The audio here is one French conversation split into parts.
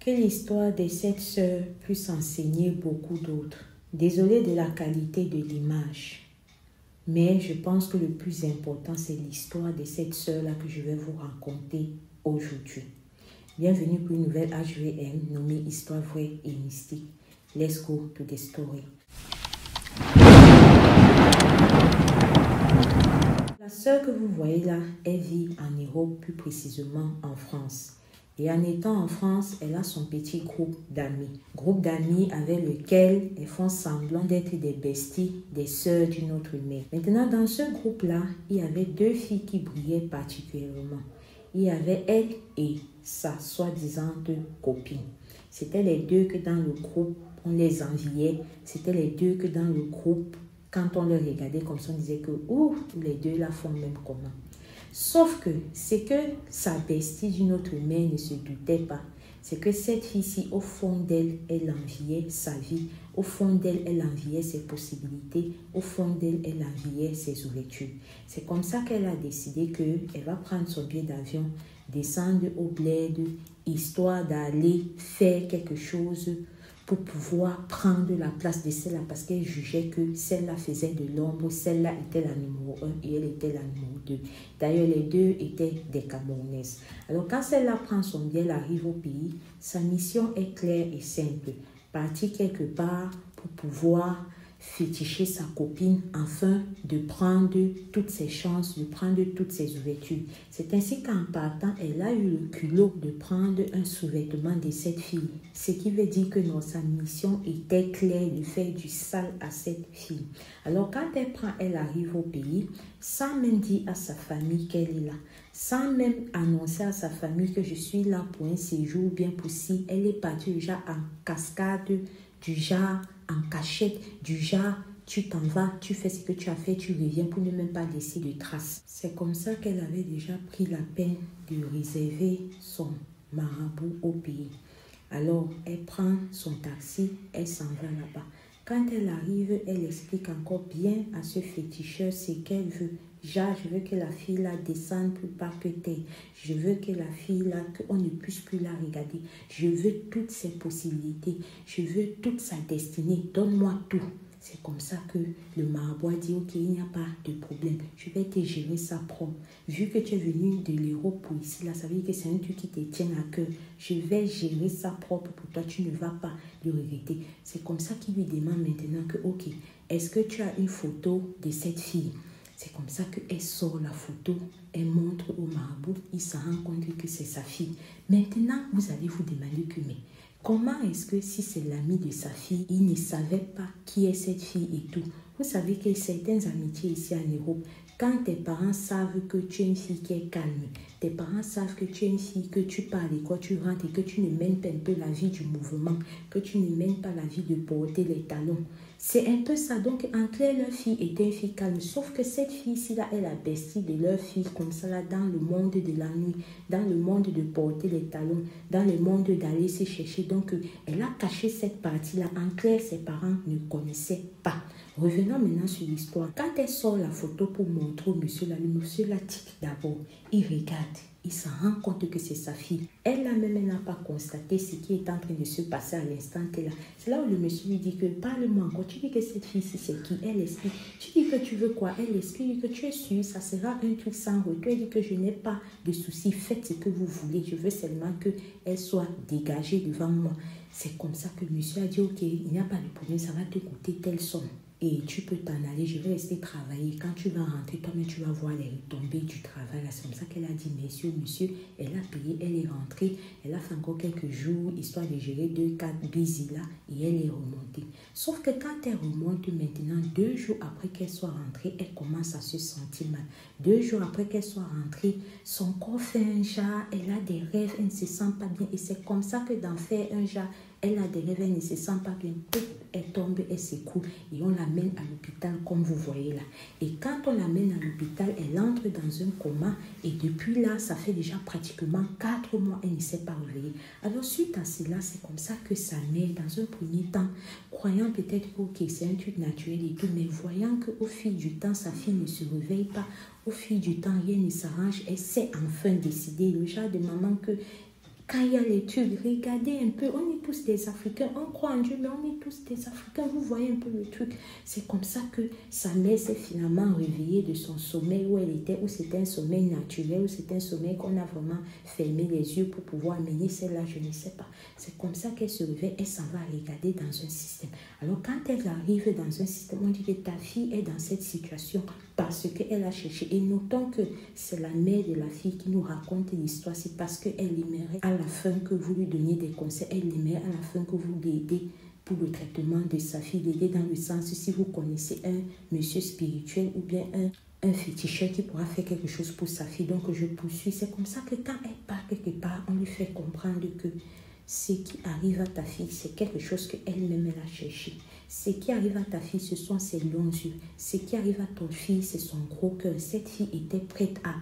que l'histoire des 7 sœurs puisse enseigner beaucoup d'autres. Désolée de la qualité de l'image, mais je pense que le plus important, c'est l'histoire de cette sœur-là que je vais vous raconter aujourd'hui. Bienvenue pour une nouvelle HVM nommée Histoire vraie et mystique. Let's go to the story. La sœur que vous voyez là, elle vit en Europe, plus précisément en France. Et en étant en France, elle a son petit groupe d'amis. Groupe d'amis avec lequel elles font semblant d'être des besties, des sœurs d'une autre mère. Maintenant, dans ce groupe-là, il y avait 2 filles qui brillaient particulièrement. Il y avait elle et sa soi-disant copine. C'était les 2 que dans le groupe, on les enviait. C'était les 2 que dans le groupe, quand on les regardait comme ça, on disait que les 2 là font même comment. Sauf que c'est que sa bestie d'une autre mère ne se doutait pas. C'est que cette fille-ci, au fond d'elle, elle enviait sa vie. Au fond d'elle, elle enviait ses possibilités. Au fond d'elle, elle enviait ses ouvertures. C'est comme ça qu'elle a décidé qu'elle va prendre son billet d'avion, descendre au bled, histoire d'aller faire quelque chose pour pouvoir prendre la place de celle-là, parce qu'elle jugeait que celle-là faisait de l'ombre, celle-là était la numéro 1 et elle était la numéro 2. D'ailleurs, les 2 étaient des Camerounaises. Alors, quand celle-là prend son billet, elle arrive au pays, sa mission est claire et simple. Partir quelque part pour pouvoir féticher sa copine afin de prendre toutes ses chances, de prendre toutes ses ouvertures. C'est ainsi qu'en partant, elle a eu le culot de prendre un sous-vêtement de cette fille. Ce qui veut dire que non, sa mission était claire de faire du sale à cette fille. Alors quand elle arrive au pays, sans même dire à sa famille qu'elle est là, sans même annoncer à sa famille que je suis là pour un séjour bien possible, elle est partie déjà en cascade, du genre en cachette, du genre tu t'en vas, tu fais ce que tu as fait, tu reviens pour ne même pas laisser de traces. C'est comme ça qu'elle avait déjà pris la peine de réserver son marabout au pays. Alors elle prend son taxi, elle s'en va là-bas. Quand elle arrive, elle explique encore bien à ce féticheur ce qu'elle veut. Genre, je veux que la fille là descende plus bas que terre. Je veux que la fille là, qu'on ne puisse plus la regarder. Je veux toutes ses possibilités. Je veux toute sa destinée. Donne-moi tout. C'est comme ça que le marabout a dit, ok, il n'y a pas de problème. Je vais te gérer ça propre. Vu que tu es venu de l'Europe pour ici, là, ça veut dire que c'est un truc qui te tient à cœur. Je vais gérer ça propre pour toi. Tu ne vas pas le regretter. C'est comme ça qu'il lui demande maintenant que, ok, est-ce que tu as une photo de cette fille? C'est comme ça qu'elle sort la photo, elle montre au marabout, il se rend compte que c'est sa fille. Maintenant, vous allez vous demander que, mais comment est-ce que si c'est l'ami de sa fille, il ne savait pas qui est cette fille et tout? Vous savez que certaines amitiés ici en Europe, quand tes parents savent que tu es une fille qui est calme, tes parents savent que tu es une fille, que tu parles et quoi tu rentres et que tu ne mènes pas un peu la vie du mouvement, que tu ne mènes pas la vie de porter les talons. C'est un peu ça. Donc, en clair, leur fille était une fille calme. Sauf que cette fille-ci, là, est la bestie de leur fille, comme ça, là, dans le monde de la nuit, dans le monde de porter les talons, dans le monde d'aller se chercher. Donc, elle a caché cette partie-là. En clair, ses parents ne connaissaient pas. Revenons maintenant sur l'histoire. Quand elle sort la photo pour montrer au monsieur là, le monsieur là tique d'abord. Il regarde. Il se rend compte que c'est sa fille. Elle-même, elle n'a pas constaté ce qui est en train de se passer à l'instant là. C'est là où le monsieur lui dit que parle-moi encore. Tu dis que cette fille-ci, c'est qui? Elle explique. Tu dis que tu veux quoi? Elle explique que tu es sûre, ça sera un truc sans retour. Elle dit que je n'ai pas de soucis. Faites ce que vous voulez. Je veux seulement qu'elle soit dégagée devant moi. C'est comme ça que le monsieur a dit, ok, il n'y a pas de problème, ça va te coûter telle somme. Et tu peux t'en aller, je vais rester travailler. Quand tu vas rentrer, toi-même, tu vas voir les retombées du travail. C'est comme ça qu'elle a dit, monsieur, elle a payé, elle est rentrée. Elle a fait encore quelques jours, histoire de gérer 2-4 busy là, et elle est remontée. Sauf que quand elle remonte maintenant, 2 jours après qu'elle soit rentrée, elle commence à se sentir mal. 2 jours après qu'elle soit rentrée, son corps fait un genre, elle a des rêves, elle ne se sent pas bien. Et c'est comme ça que d'en faire un genre, elle a des rêves, elle ne se sent pas bien. Elle tombe, elle s'écoule et on l'amène à l'hôpital comme vous voyez là. Et quand on l'amène à l'hôpital, elle entre dans un coma et depuis là, ça fait déjà pratiquement 4 mois, elle ne s'est pas réveillée. Alors suite à cela, c'est comme ça que sa mère, dans un premier temps, croyant peut-être que ok, c'est un truc naturel et tout, mais voyant qu'au fil du temps, sa fille ne se réveille pas, au fil du temps, rien ne s'arrange, elle s'est enfin décidée, le genre de maman que Quand il y a les trucs, regardez un peu, on est tous des Africains, on croit en Dieu, mais on est tous des Africains, vous voyez un peu le truc. C'est comme ça que sa mère s'est finalement réveillée de son sommeil où elle était, où c'était un sommeil naturel, où c'était un sommeil qu'on a vraiment fermé les yeux pour pouvoir mener celle-là, je ne sais pas. C'est comme ça qu'elle se réveille, elle s'en va regarder dans un système. Alors quand elle arrive dans un système, on dit que ta fille est dans cette situation parce qu'elle a cherché. Et notons que c'est la mère de la fille qui nous raconte l'histoire, c'est parce qu'elle aimerait à la fin que vous lui donniez des conseils, elle aimerait à la fin que vous l'aidez pour le traitement de sa fille, l'aider dans le sens si vous connaissez un monsieur spirituel ou bien un féticheur qui pourra faire quelque chose pour sa fille. Donc je poursuis, c'est comme ça que quand elle part quelque part, on lui fait comprendre que ce qui arrive à ta fille, c'est quelque chose qu'elle-même elle a cherché. Ce qui arrive à ta fille, ce sont ses longs yeux. Ce qui arrive à ton fille, c'est son gros cœur. Cette fille était prête à.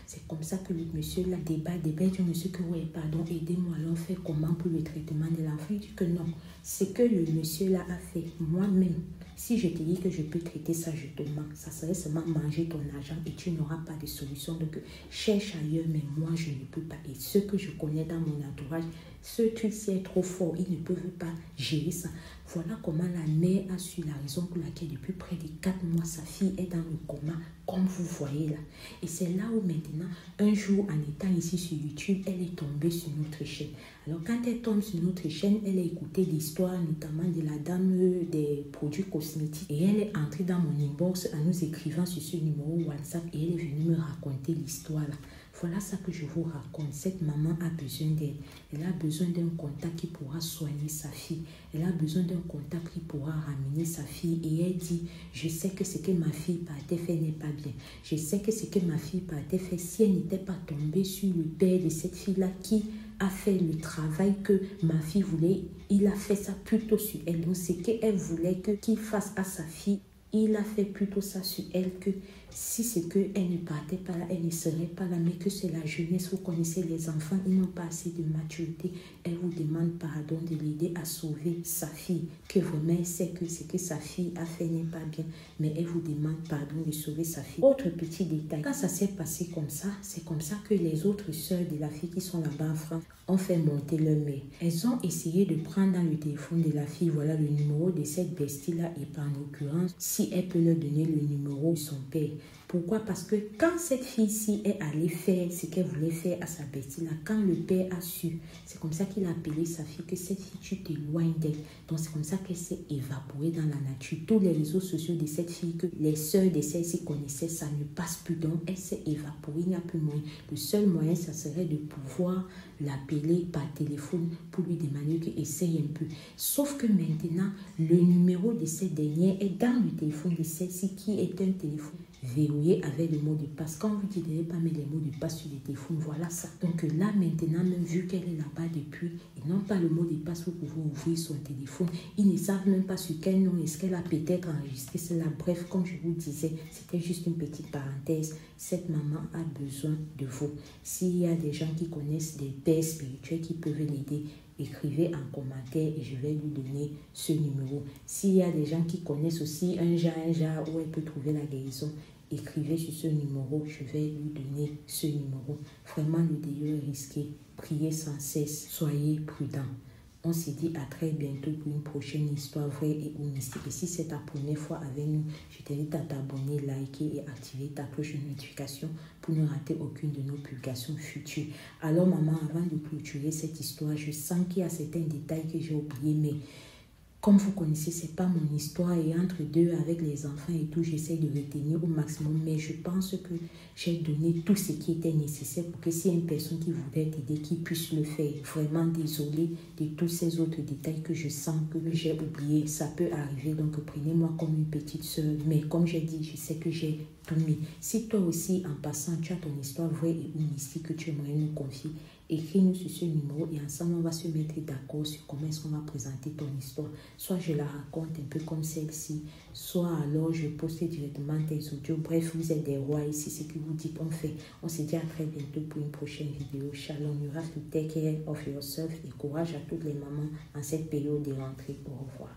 C'est comme ça que le monsieur là débat, dit monsieur que oui, pardon, aidez-moi, alors on fait comment pour le traitement de l'enfant? Il dit que non. Ce que le monsieur là a fait, moi-même, si je te dis que je peux traiter ça, je te mens. Ça serait seulement manger ton argent et tu n'auras pas de solution. Donc, cherche ailleurs, mais moi, je ne peux pas. Et ce que je connais dans mon entourage, ce truc-ci est trop fort. Ils ne peuvent pas gérer ça. Voilà comment la mère a su la raison pour laquelle depuis près de 4 mois, sa fille est dans le coma, comme vous voyez là. Et c'est là où maintenant, un jour, en étant ici sur YouTube, elle est tombée sur notre chaîne. Alors, quand elle tombe sur notre chaîne, elle a écouté l'histoire notamment de la dame des produits cosmétiques. Et elle est entrée dans mon inbox en nous écrivant sur ce numéro WhatsApp et elle est venue me raconter l'histoire là. Voilà ça que je vous raconte. Cette maman a besoin d'aide. Elle a besoin d'un contact qui pourra soigner sa fille. Elle a besoin d'un contact qui pourra ramener sa fille. Et elle dit, je sais que ce que ma fille partait faire n'est pas bien. Je sais que ce que ma fille partait faire, si elle n'était pas tombée sur le père de cette fille-là qui a fait le travail que ma fille voulait, il a fait ça plutôt sur elle. Donc, ce qu'elle voulait qu'il fasse à sa fille, il a fait plutôt ça sur elle que si c'est qu'elle ne partait pas là, elle ne serait pas là, mais que c'est la jeunesse. Vous connaissez les enfants, ils n'ont pas assez de maturité. Elle vous demande pardon de l'aider à sauver sa fille, que vraiment elle sait que ce que sa fille a fait n'est pas bien, mais elle vous demande pardon de sauver sa fille. Autre petit détail, quand ça s'est passé comme ça, c'est comme ça que les autres sœurs de la fille qui sont là-bas en France ont fait monter leur mère. Elles ont essayé de prendre dans le téléphone de la fille, voilà le numéro de cette bestie-là et par l'occurrence, si elle peut leur donner le numéro de son père. Pourquoi? Parce que quand cette fille-ci est allée faire ce qu'elle voulait faire à sa bestie-là, quand le père a su, c'est comme ça qu'il a appelé sa fille que cette fille, tu t'éloignes d'elle. Donc c'est comme ça qu'elle s'est évaporée dans la nature. Tous les réseaux sociaux de cette fille que les sœurs de celle-ci connaissaient, ça ne passe plus. Donc elle s'est évaporée, il n'y a plus moyen. Le seul moyen, ça serait de pouvoir l'appeler par téléphone pour lui demander qu'il essaye un peu. Sauf que maintenant, le numéro de cette dernière est dans le téléphone de celle-ci qui est un téléphone verrouillé avec le mot de passe. Quand vous dites de ne pas mettre les mots de passe sur le téléphone, voilà ça. Donc là, maintenant, même vu qu'elle est là-bas depuis, ils n'ont pas le mot de passe pour pouvoir ouvrir son téléphone. Ils ne savent même pas sur quel nom est-ce qu'elle a peut-être enregistré cela. Bref, comme je vous disais, c'était juste une petite parenthèse. Cette maman a besoin de vous. S'il y a des gens qui connaissent des pères spirituels qui peuvent l'aider, écrivez en commentaire et je vais lui donner ce numéro. S'il y a des gens qui connaissent aussi un genre où elle peut trouver la guérison, écrivez sur ce numéro, je vais lui donner ce numéro. Vraiment, le délire est risqué. Priez sans cesse, soyez prudents. On se dit à très bientôt pour une prochaine histoire vraie et ou mystique. Et si c'est ta première fois avec nous, je t'invite à t'abonner, liker et activer ta cloche de notification pour ne rater aucune de nos publications futures. Alors maman, avant de clôturer cette histoire, je sens qu'il y a certains détails que j'ai oubliés, mais comme vous connaissez, ce n'est pas mon histoire et entre deux, avec les enfants et tout, j'essaie de retenir au maximum. Mais je pense que j'ai donné tout ce qui était nécessaire pour que s'il y a une personne qui voudrait t'aider, qui puisse le faire. Vraiment désolée de tous ces autres détails que je sens que j'ai oubliés. Ça peut arriver, donc prenez-moi comme une petite soeur. Mais comme j'ai dit, je sais que j'ai tout mis. Si toi aussi, en passant, tu as ton histoire vraie et ou mystique que tu aimerais nous confier, écris-nous sur ce numéro et ensemble on va se mettre d'accord sur comment est-ce qu'on va présenter ton histoire. Soit je la raconte un peu comme celle-ci, soit alors je poste directement tes audios. Bref, vous êtes des rois ici, ce que vous dites, on fait. On se dit à très bientôt pour une prochaine vidéo. Shalom, you have to take care of yourself et courage à toutes les mamans en cette période de rentrée. Au revoir.